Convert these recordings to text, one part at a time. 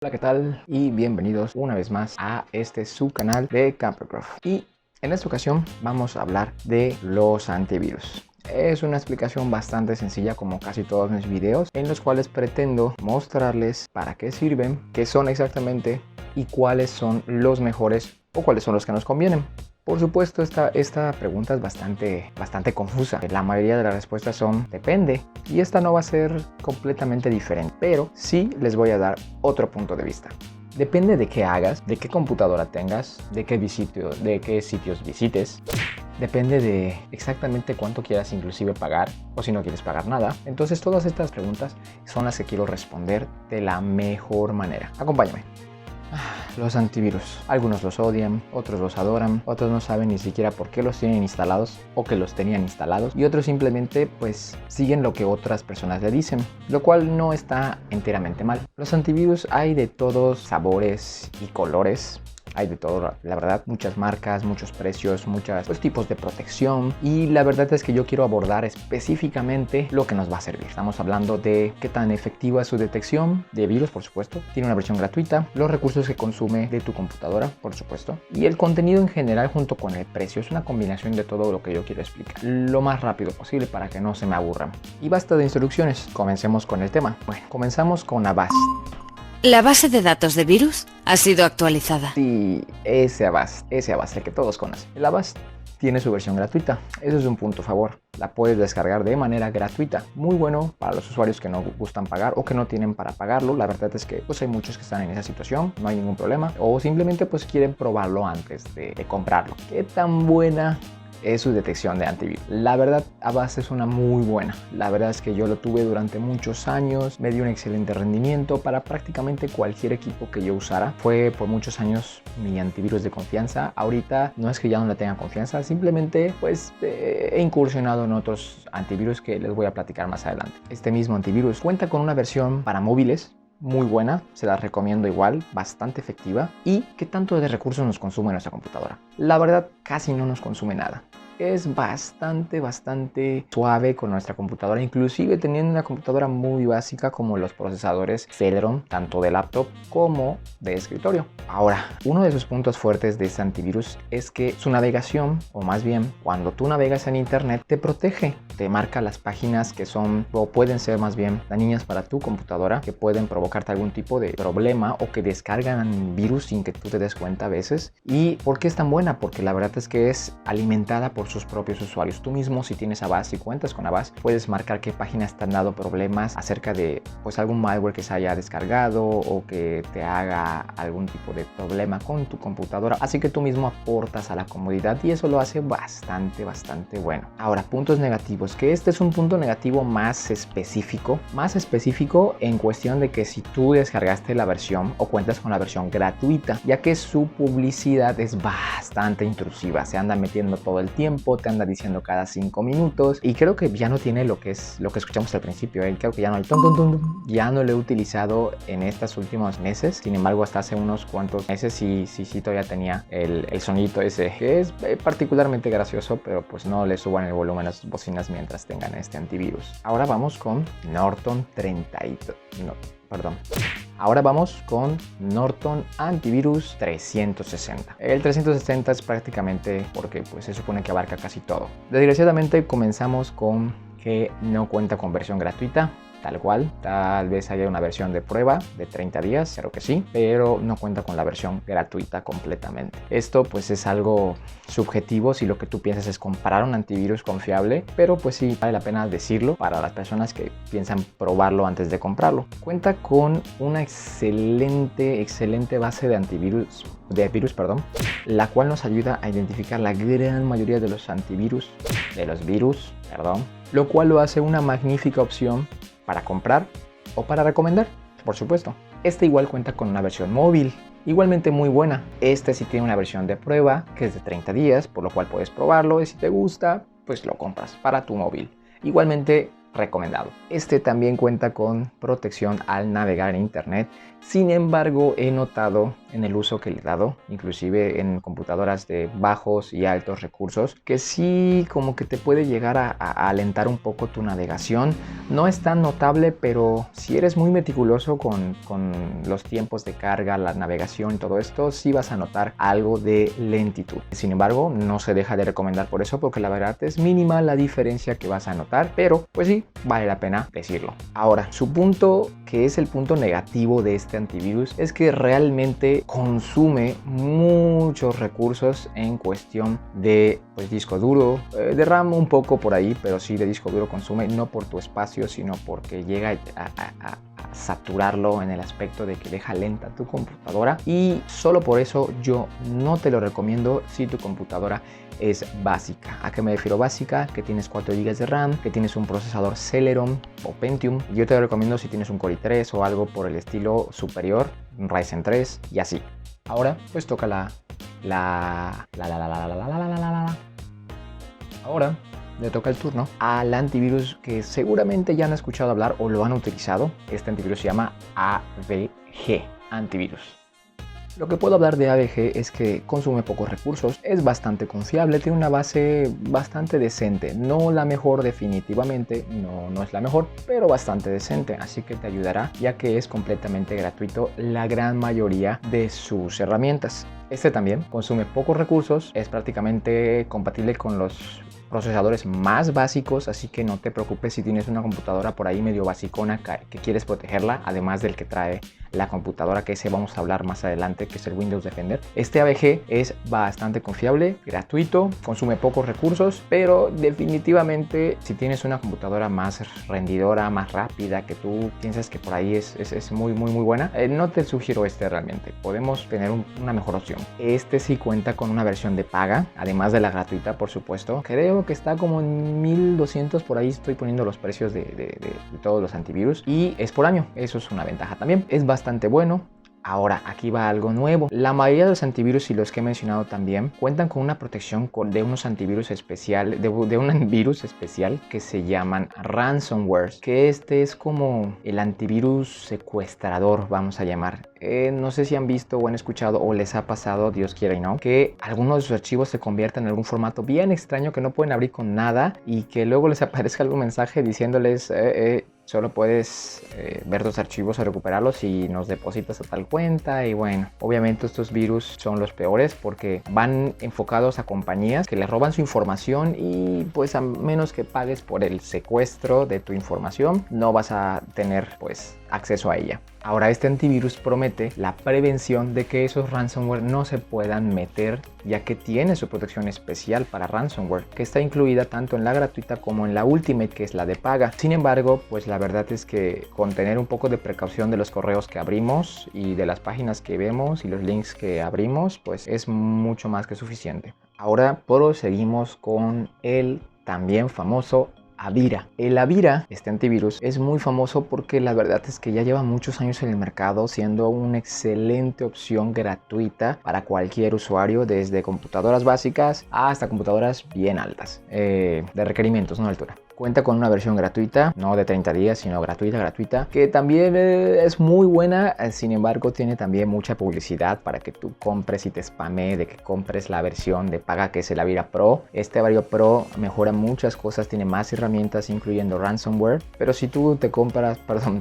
Hola, ¿qué tal? Y bienvenidos una vez más a su canal de Campercraft. Y en esta ocasión vamos a hablar de los antivirus. Es una explicación bastante sencilla, como casi todos mis videos, en los cuales pretendo mostrarles para qué sirven, qué son exactamente y cuáles son los mejores o cuáles son los que nos convienen. Por supuesto, esta pregunta es bastante confusa. La mayoría de las respuestas son depende, y esta no va a ser completamente diferente, pero sí les voy a dar otro punto de vista. Depende de qué hagas, de qué computadora tengas, de qué sitios visites. Depende de exactamente cuánto quieras inclusive pagar, o si no quieres pagar nada. Entonces todas estas preguntas son las que quiero responder de la mejor manera. Acompáñame. Los antivirus. Algunos los odian, otros los adoran, otros no saben ni siquiera por qué los tienen instalados o que los tenían instalados, y otros simplemente pues siguen lo que otras personas le dicen, lo cual no está enteramente mal. Los antivirus hay de todos sabores y colores. Hay de todo, la verdad, muchas marcas, muchos precios, muchos tipos de protección, y la verdad es que yo quiero abordar específicamente lo que nos va a servir. Estamos hablando de qué tan efectiva es su detección de virus, por supuesto, tiene una versión gratuita, los recursos que consume de tu computadora, por supuesto, y el contenido en general junto con el precio. Es una combinación de todo lo que yo quiero explicar lo más rápido posible para que no se me aburran. Y basta de introducciones, comencemos con el tema. Bueno, comenzamos con Avast. ¿La base de datos de virus ha sido actualizada? Sí, ese Avast, el que todos conocen. El Avast tiene su versión gratuita. Eso es un punto a favor. La puedes descargar de manera gratuita. Muy bueno para los usuarios que no gustan pagar o que no tienen para pagarlo. La verdad es que pues hay muchos que están en esa situación, no hay ningún problema. O simplemente pues quieren probarlo antes de comprarlo. ¿Qué tan buena es su detección de antivirus? La verdad, Avast es una muy buena. La verdad es que yo lo tuve durante muchos años, me dio un excelente rendimiento para prácticamente cualquier equipo que yo usara. Fue por muchos años mi antivirus de confianza. Ahorita no es que ya no le tenga confianza, simplemente pues he incursionado en otros antivirus que les voy a platicar más adelante. Este mismo antivirus cuenta con una versión para móviles muy buena, se la recomiendo igual, bastante efectiva. ¿Y qué tanto de recursos nos consume nuestra computadora? La verdad, casi no nos consume nada. Es bastante suave con nuestra computadora, inclusive teniendo una computadora muy básica como los procesadores Celeron, tanto de laptop como de escritorio. Ahora, uno de sus puntos fuertes de este antivirus es que su navegación, o más bien cuando tú navegas en internet, te protege, te marca las páginas que son o pueden ser más bien dañinas para tu computadora, que pueden provocarte algún tipo de problema o que descargan virus sin que tú te des cuenta a veces. ¿Y por qué es tan buena? Porque la verdad es que es alimentada por sus propios usuarios. Tú mismo, si tienes Avast y cuentas con Avast, puedes marcar qué páginas te han dado problemas acerca de pues algún malware que se haya descargado o que te haga algún tipo de problema con tu computadora. Así que tú mismo aportas a la comodidad y eso lo hace bastante bueno. Ahora, puntos negativos, que este es un punto negativo más específico en cuestión de que si tú descargaste la versión o cuentas con la versión gratuita, ya que su publicidad es bastante intrusiva, se anda metiendo todo el tiempo, te anda diciendo cada 5 minutos, y creo que ya no tiene lo que escuchamos al principio, creo que ya no hay ya no lo he utilizado en estos últimos meses. Sin embargo, hasta hace unos cuantos meses sí todavía tenía el sonito ese, que es particularmente gracioso, pero pues no le suban el volumen a sus bocinas mientras tengan este antivirus. Ahora vamos con Norton 32. Ahora vamos con Norton Antivirus 360. El 360 es prácticamente porque pues se supone que abarca casi todo. Desgraciadamente comenzamos con que no cuenta con versión gratuita. Tal cual, tal vez haya una versión de prueba de 30 días, creo que sí, pero no cuenta con la versión gratuita completamente. Esto pues es algo subjetivo si lo que tú piensas es comprar un antivirus confiable, pero pues sí vale la pena decirlo para las personas que piensan probarlo antes de comprarlo. Cuenta con una excelente base de virus, la cual nos ayuda a identificar la gran mayoría de los virus, lo cual lo hace una magnífica opción para comprar o para recomendar, por supuesto. Este igual cuenta con una versión móvil, igualmente muy buena. Este sí tiene una versión de prueba que es de 30 días, por lo cual puedes probarlo y si te gusta, pues lo compras para tu móvil. Igualmente recomendado. Este también cuenta con protección al navegar en internet. Sin embargo, he notado en el uso que le he dado, inclusive en computadoras de bajos y altos recursos, que sí como que te puede llegar a alentar un poco tu navegación. No es tan notable, pero si eres muy meticuloso con los tiempos de carga, la navegación y todo esto, sí vas a notar algo de lentitud. Sin embargo, no se deja de recomendar por eso, porque la verdad es mínima la diferencia que vas a notar, pero pues sí, vale la pena decirlo. Ahora, su punto, que es el punto negativo de este antivirus, es que realmente consume muchos recursos en cuestión de pues, disco duro, de RAM un poco por ahí, pero sí de disco duro consume, no por tu espacio, sino porque llega a saturarlo en el aspecto de que deja lenta tu computadora, y solo por eso yo no te lo recomiendo si tu computadora es básica. ¿A qué me refiero básica? Que tienes 4 GB de RAM, que tienes un procesador Celeron o Pentium. Yo te lo recomiendo si tienes un Core i3 o algo por el estilo superior, un Ryzen 3 y así. Ahora pues toca Ahora le toca el turno al antivirus que seguramente ya han escuchado hablar o lo han utilizado. Este antivirus se llama AVG Antivirus. Lo que puedo hablar de AVG es que consume pocos recursos, es bastante confiable, tiene una base bastante decente, no la mejor definitivamente, no es la mejor, pero bastante decente, así que te ayudará ya que es completamente gratuito la gran mayoría de sus herramientas. Este también consume pocos recursos, es prácticamente compatible con los procesadores más básicos, así que no te preocupes si tienes una computadora por ahí medio basicona que quieres protegerla, además del que trae la computadora, que ese vamos a hablar más adelante, que es el Windows Defender. Este AVG es bastante confiable, gratuito, consume pocos recursos, pero definitivamente si tienes una computadora más rendidora, más rápida, que tú piensas que por ahí es muy buena, no te sugiero este realmente. Podemos tener una mejor opción. Este sí cuenta con una versión de paga, además de la gratuita, por supuesto. Creo que está como en 1200, por ahí estoy poniendo los precios de todos los antivirus, y es por año. Eso es una ventaja también. Es bastante bueno. Ahora, aquí va algo nuevo. La mayoría de los antivirus y los que he mencionado también cuentan con una protección de unos antivirus especial, de un virus especial que se llaman ransomware, que este es como el antivirus secuestrador, vamos a llamar. No sé si han visto o han escuchado o les ha pasado, Dios quiera y no, que algunos de sus archivos se convierten en algún formato bien extraño que no pueden abrir con nada, y que luego les aparezca algún mensaje diciéndoles solo puedes ver tus archivos o recuperarlos si nos depositas a tal cuenta. Y bueno, obviamente estos virus son los peores porque van enfocados a compañías que les roban su información, y pues a menos que pagues por el secuestro de tu información no vas a tener pues acceso a ella. Ahora, este antivirus promete la prevención de que esos ransomware no se puedan meter, ya que tiene su protección especial para ransomware, que está incluida tanto en la gratuita como en la Ultimate, que es la de paga. Sin embargo, pues la verdad es que con tener un poco de precaución de los correos que abrimos y de las páginas que vemos y los links que abrimos, pues es mucho más que suficiente. Ahora proseguimos con el también famoso Avira. El Avira, este antivirus, es muy famoso porque la verdad es que ya lleva muchos años en el mercado, siendo una excelente opción gratuita para cualquier usuario, desde computadoras básicas hasta computadoras bien altas, de requerimientos, no de altura. Cuenta con una versión gratuita, no de 30 días, sino gratuita, que también es muy buena. Sin embargo, tiene también mucha publicidad para que tú compres y te spamee de que compres la versión de paga, que es el Avira Pro. Este Avira Pro mejora muchas cosas, tiene más herramientas, incluyendo ransomware. Pero si tú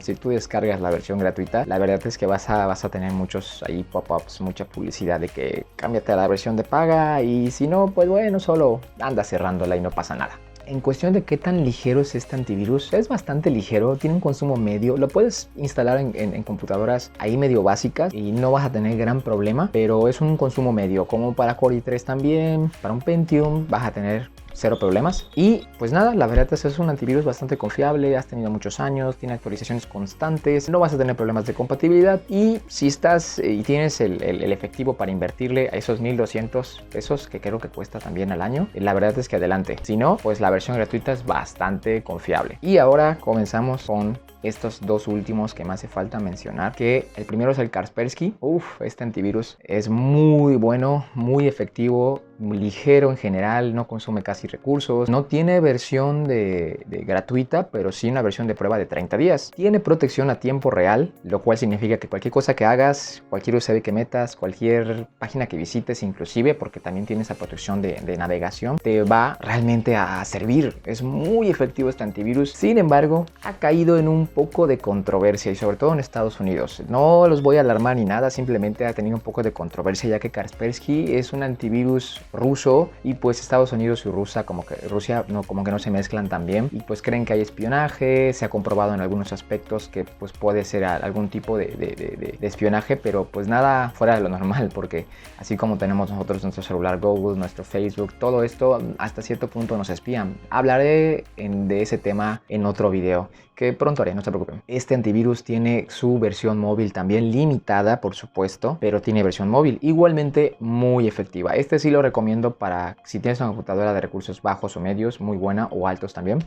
si tú descargas la versión gratuita, la verdad es que vas a tener muchos ahí pop-ups, mucha publicidad de que cámbiate a la versión de paga, y si no, pues bueno, solo anda cerrándola y no pasa nada. En cuestión de qué tan ligero es este antivirus, es bastante ligero, tiene un consumo medio, lo puedes instalar en computadoras ahí medio básicas y no vas a tener gran problema, pero es un consumo medio, como para Core i3 también, para un Pentium vas a tener cero problemas. Y pues nada, la verdad es que es un antivirus bastante confiable, has tenido muchos años, tiene actualizaciones constantes, no vas a tener problemas de compatibilidad, y si estás y tienes el efectivo para invertirle a esos 1200 pesos que creo que cuesta también al año, la verdad es que adelante. Si no, pues la versión gratuita es bastante confiable. Y ahora comenzamos con estos dos últimos que me hace falta mencionar, que el primero es el Kaspersky. Este antivirus es muy bueno, muy efectivo, ligero en general, no consume casi recursos, no tiene versión de gratuita, pero sí una versión de prueba de 30 días. Tiene protección a tiempo real, lo cual significa que cualquier cosa que hagas, cualquier USB que metas, cualquier página que visites inclusive, porque también tiene esa protección de navegación, te va realmente a servir. Es muy efectivo este antivirus. Sin embargo, ha caído en un poco de controversia y sobre todo en Estados Unidos. No los voy a alarmar ni nada, simplemente ha tenido un poco de controversia ya que Kaspersky es un antivirus ruso y pues Estados Unidos y Rusia como que no se mezclan tan bien y pues creen que hay espionaje. Se ha comprobado en algunos aspectos que pues puede ser algún tipo de espionaje, pero pues nada fuera de lo normal, porque así como tenemos nosotros nuestro celular Google, nuestro Facebook, todo esto hasta cierto punto nos espían. Hablaré de ese tema en otro video que pronto haré, no se preocupen. Este antivirus tiene su versión móvil también limitada, por supuesto, pero tiene versión móvil igualmente muy efectiva. Este sí lo recomiendo para si tienes una computadora de recursos bajos o medios, muy buena, o altos también.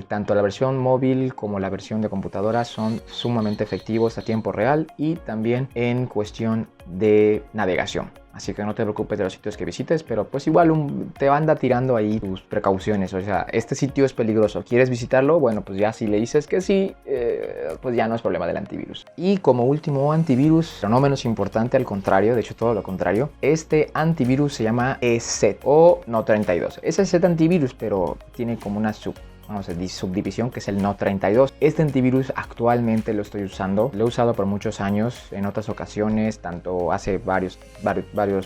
Tanto la versión móvil como la versión de computadora son sumamente efectivos a tiempo real y también en cuestión de navegación. Así que no te preocupes de los sitios que visites, pero pues igual te anda tirando ahí tus precauciones. O sea, este sitio es peligroso, ¿quieres visitarlo? Bueno, pues ya si le dices que sí, pues ya no es problema del antivirus. Y como último antivirus, pero no menos importante, al contrario, de hecho todo lo contrario, este antivirus se llama ESET o No32. Es ESET antivirus, pero tiene como una subdivisión que es el No32. Este antivirus actualmente lo estoy usando, lo he usado por muchos años en otras ocasiones, tanto hace varios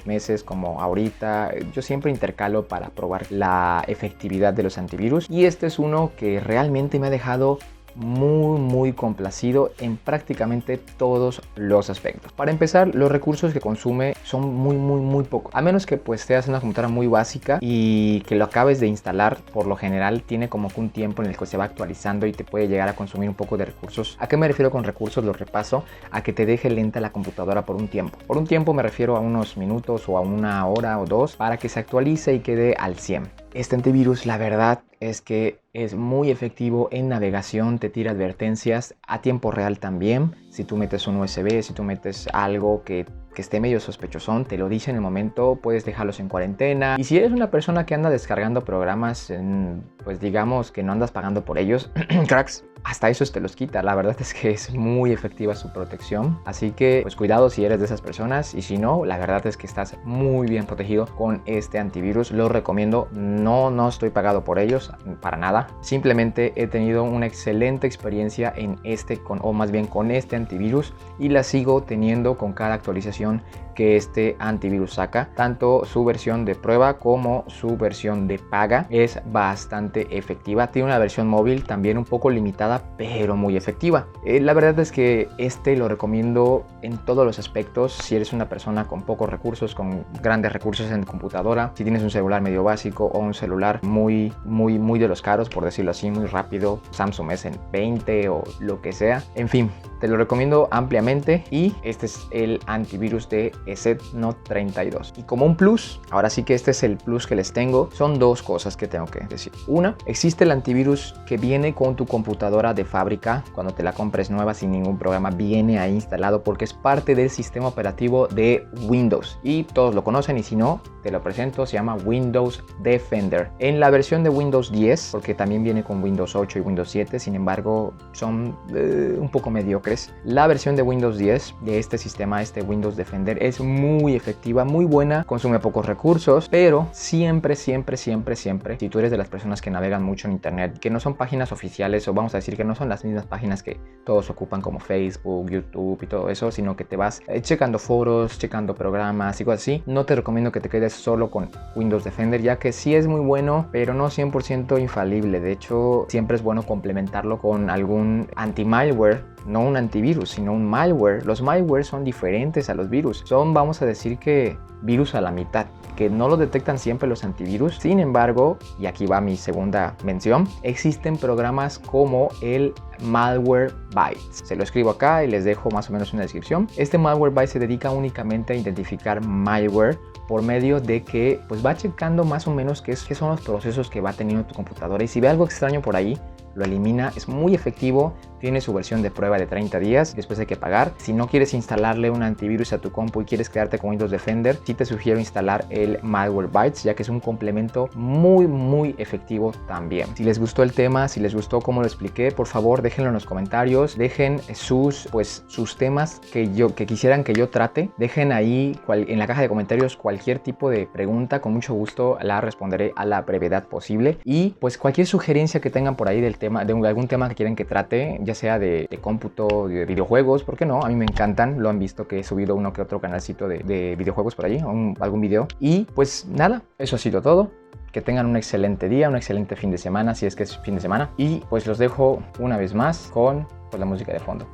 meses como ahorita. Yo siempre intercalo para probar la efectividad de los antivirus y este es uno que realmente me ha dejado muy complacido en prácticamente todos los aspectos. Para empezar, los recursos que consume son muy pocos, a menos que pues seas una computadora muy básica y que lo acabes de instalar. Por lo general tiene como que un tiempo en el que se va actualizando y te puede llegar a consumir un poco de recursos. ¿A qué me refiero con recursos? Los repaso: a que te deje lenta la computadora por un tiempo. Por un tiempo me refiero a unos minutos o a una hora o dos para que se actualice y quede al 100. Este antivirus, la verdad es que es muy efectivo en navegación, te tira advertencias a tiempo real también. Si tú metes un USB, si tú metes algo que esté medio sospechosón, te lo dice en el momento, puedes dejarlos en cuarentena. Y si eres una persona que anda descargando programas, pues digamos que no andas pagando por ellos, cracks, hasta eso te los quita. La verdad es que es muy efectiva su protección, así que pues cuidado si eres de esas personas, y si no, la verdad es que estás muy bien protegido con este antivirus. Lo recomiendo. No estoy pagado por ellos para nada, simplemente he tenido una excelente experiencia en con este antivirus y la sigo teniendo con cada actualización que este antivirus saca. Tanto su versión de prueba como su versión de paga es bastante efectiva. Tiene una versión móvil también un poco limitada, pero muy efectiva. La verdad es que este lo recomiendo en todos los aspectos. Si eres una persona con pocos recursos, con grandes recursos en computadora, si tienes un celular medio básico o un celular muy de los caros, por decirlo así, muy rápido, Samsung S20 o lo que sea, en fin, te lo recomiendo ampliamente. Y este es el antivirus de ESET No32. Y como un plus, ahora sí que este es el plus que les tengo, son dos cosas que tengo que decir. Una, existe el antivirus que viene con tu computadora de fábrica. Cuando te la compres nueva sin ningún programa, viene ahí instalado porque es parte del sistema operativo de Windows y todos lo conocen, y si no, te lo presento, se llama Windows Defender. En la versión de Windows 10, porque también viene con Windows 8 y Windows 7, sin embargo son un poco mediocres. La versión de Windows 10 de este sistema, este Windows Defender, es muy efectiva, muy buena, consume pocos recursos, pero siempre, si tú eres de las personas que navegan mucho en internet, que no son páginas oficiales, o vamos a decir que no son las mismas páginas que todos ocupan como Facebook, YouTube y todo eso, sino que te vas checando foros, checando programas y cosas así, no te recomiendo que te quedes solo con Windows Defender, ya que sí es muy bueno, pero no 100% infalible. De hecho, siempre es bueno complementarlo con algún anti-malware, no un antivirus, sino un malware. Los malware son diferentes a los virus, son, vamos a decir que virus a la mitad, que no lo detectan siempre los antivirus. Sin embargo, y aquí va mi segunda mención, existen programas como el Malwarebytes. Se lo escribo acá y les dejo más o menos una descripción. Este Malwarebytes se dedica únicamente a identificar malware por medio de que pues va checando más o menos qué son los procesos que va teniendo tu computadora, y si ve algo extraño por ahí, lo elimina, es muy efectivo, tiene su versión de prueba de 30 días, después hay que pagar. Si no quieres instalarle un antivirus a tu compu y quieres quedarte con Windows Defender, sí te sugiero instalar el Malwarebytes, ya que es un complemento muy efectivo también. Si les gustó el tema, si les gustó cómo lo expliqué, por favor déjenlo en los comentarios, dejen sus temas que quisieran que yo trate, dejen ahí en la caja de comentarios cualquier tipo de pregunta, con mucho gusto la responderé a la brevedad posible. Y pues cualquier sugerencia que tengan por ahí del tema, de algún tema que quieren que trate, ya sea de cómputo, de videojuegos, ¿por qué no? A mí me encantan, lo han visto que he subido uno que otro canalcito de videojuegos por allí, algún video. Y pues nada, eso ha sido todo. Que tengan un excelente día, un excelente fin de semana, si es que es fin de semana. Y pues los dejo una vez más con la música de fondo.